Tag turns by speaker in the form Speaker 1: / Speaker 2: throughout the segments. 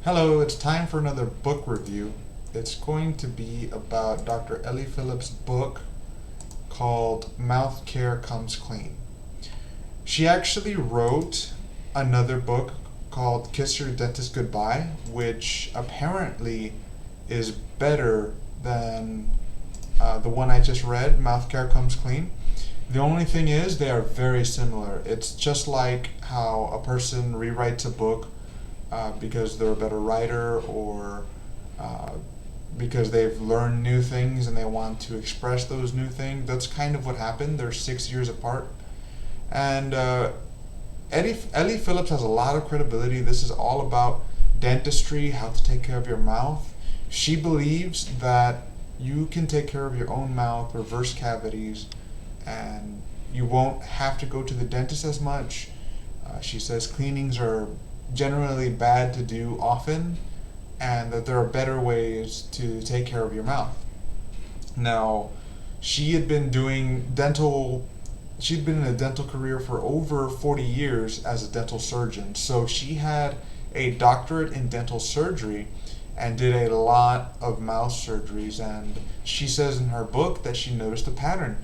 Speaker 1: Hello, it's time for another book review. It's going to be about Dr. Ellie Phillips' book called Mouth Care Comes Clean. She actually wrote another book called Kiss Your Dentist Goodbye, which apparently is better than the one I just read, Mouth Care Comes Clean. The only thing is, they are very similar. It's just like how a person rewrites a book because they're a better writer or uh, because they've learned new things and they want to express those new things. That's kind of what happened. They're 6 years apart. And Ellie Phillips has a lot of credibility. This is all about dentistry, how to take care of your mouth. She believes that you can take care of your own mouth, reverse cavities, and you won't have to go to the dentist as much. She says cleanings are generally bad to do often, and that there are better ways to take care of your mouth. Now, she had been doing dental. She'd been in a dental career for over 40 years as a dental surgeon. So she had a doctorate in dental surgery and did a lot of mouth surgeries. And she says in her book that she noticed a pattern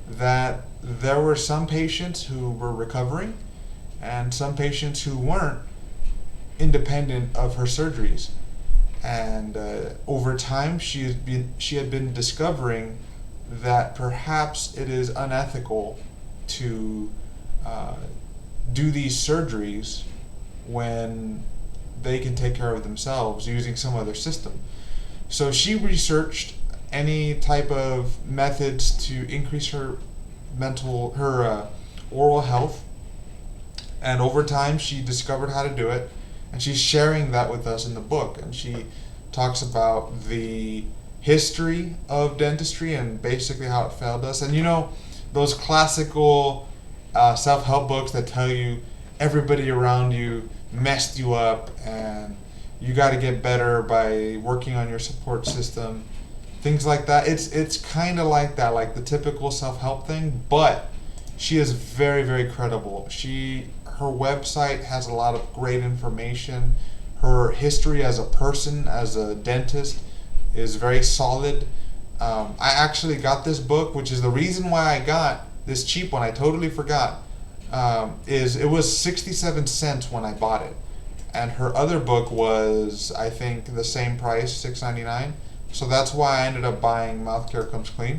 Speaker 1: that there were some patients who were recovering and some patients who weren't, independent of her surgeries. And over time, she had been discovering that perhaps it is unethical to uh, do these surgeries when they can take care of themselves using some other system. So she researched any type of methods to increase her oral health, and over time she discovered how to do it, and she's sharing that with us in the book. And she talks about the history of dentistry and basically how it failed us. And those classical self-help books that tell you everybody around you messed you up and you got to get better by working on your support system, things like that. It's kind of like that, like the typical self-help thing, but she is very, very credible. Her website has a lot of great information. Her history as a person, as a dentist, is very solid. I actually got this book, which is the reason why I got this cheap one. I totally forgot. Is it was 67 cents when I bought it, and her other book was, I think, the same price, $6.99. So that's why I ended up buying Mouth Care Comes Clean,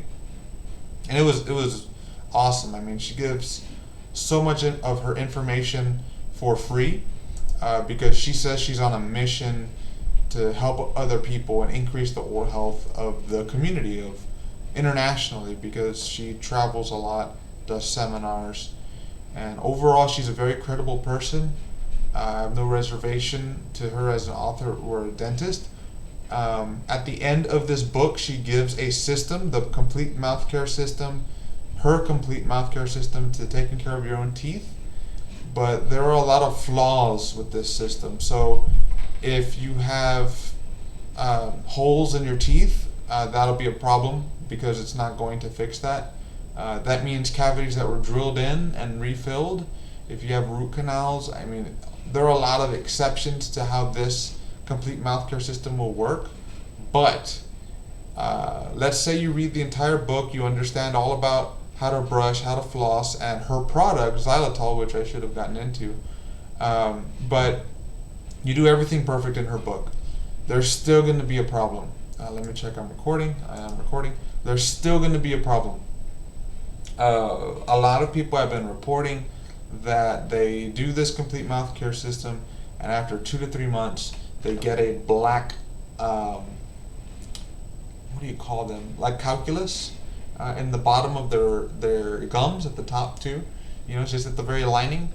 Speaker 1: and it was awesome. I mean, she gives so much of her information for free because she says she's on a mission to help other people and increase the oral health of the community of internationally, because she travels a lot, does seminars, and overall she's a very credible person. I have no reservation to her as an author or a dentist. At the end of this book, she gives a system, the complete mouth care system, her complete mouth care system to taking care of your own teeth. But there are a lot of flaws with this system. So if you have holes in your teeth, that'll be a problem because it's not going to fix that. That means cavities that were drilled in and refilled. If you have root canals, I mean, there are a lot of exceptions to how this complete mouth care system will work. But let's say you read the entire book, you understand all about how to brush, how to floss, and her product, xylitol, which I should have gotten into. But you do everything perfect in her book. There's still going to be a problem. Let me check I'm recording. I am recording. There's still going to be a problem. A lot of people have been reporting that they do this complete mouth care system, and after 2 to 3 months, they get a black, what do you call them? Like calculus in the bottom of their gums at the top too. It's just at the very lining.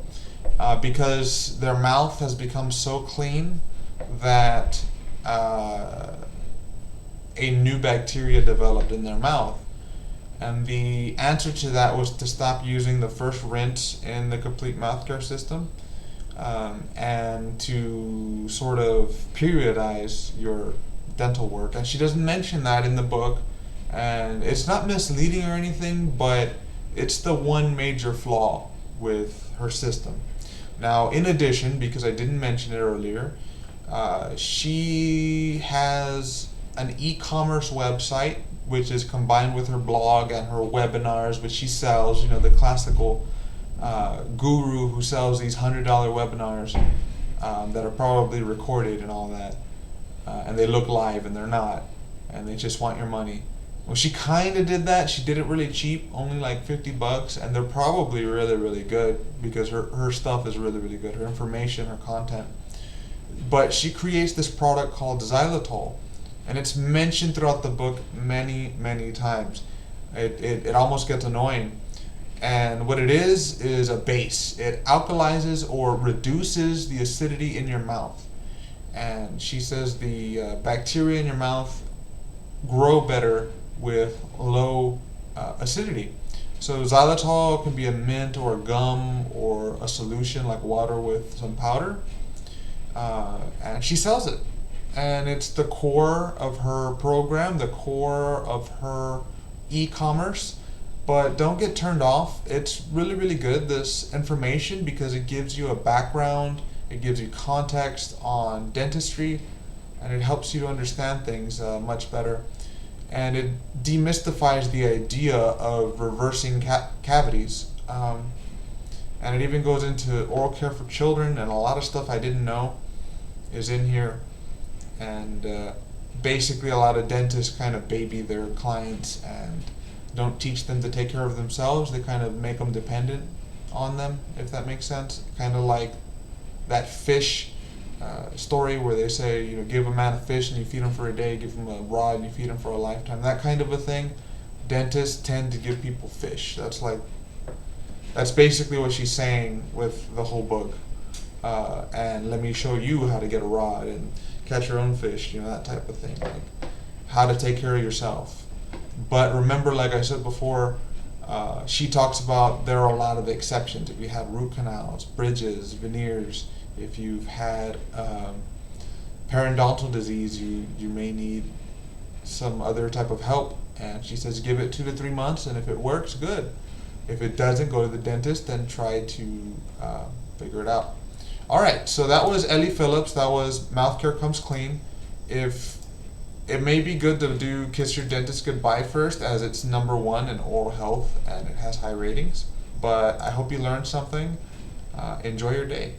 Speaker 1: Because their mouth has become so clean that a new bacteria developed in their mouth. And the answer to that was to stop using the first rinse in the complete mouth care system, and to sort of periodize your dental work. And she doesn't mention that in the book, and it's not misleading or anything, but it's the one major flaw with her system. Now, in addition, because I didn't mention it earlier, She has an e-commerce website which is combined with her blog and her webinars, which she sells. You know, the classical guru who sells these $100 webinars that are probably recorded and all that, and they look live and they're not, and they just want your money. Well, she kind of did that. She did it really cheap, only like $50, and they're probably really, really good because her stuff is really, really good. Her information, her content. But she creates this product called xylitol, and it's mentioned throughout the book many, many times. It almost gets annoying. And what it is a base. It alkalizes or reduces the acidity in your mouth. And she says the bacteria in your mouth grow better with low acidity. So xylitol can be a mint or a gum or a solution like water with some powder. And she sells it. And it's the core of her program, the core of her e-commerce. But don't get turned off. It's really, really good, this information, because it gives you a background, it gives you context on dentistry, and it helps you to understand things much better. And it demystifies the idea of reversing cavities. And it even goes into oral care for children, and a lot of stuff I didn't know is in here. And basically a lot of dentists kind of baby their clients and don't teach them to take care of themselves. They kind of make them dependent on them, if that makes sense. Kind of like that fish story where they say, you know, give a man a fish and you feed him for a day, give him a rod and you feed him for a lifetime. That kind of a thing. Dentists tend to give people fish. That's basically what she's saying with the whole book. And let me show you how to get a rod and catch your own fish, you know, that type of thing. Like how to take care of yourself. But remember, like I said before, she talks about there are a lot of exceptions. If you have root canals, bridges, veneers, if you've had periodontal disease, you may need some other type of help. And she says give it 2 to 3 months, and if it works, good. If it doesn't, go to the dentist and try to figure it out. All right, so that was Ellie Phillips. That was Mouth Care Comes Clean. If it may be good to do Kiss Your Dentist Goodbye first, as it's #1 in oral health and it has high ratings. But I hope you learned something. Enjoy your day.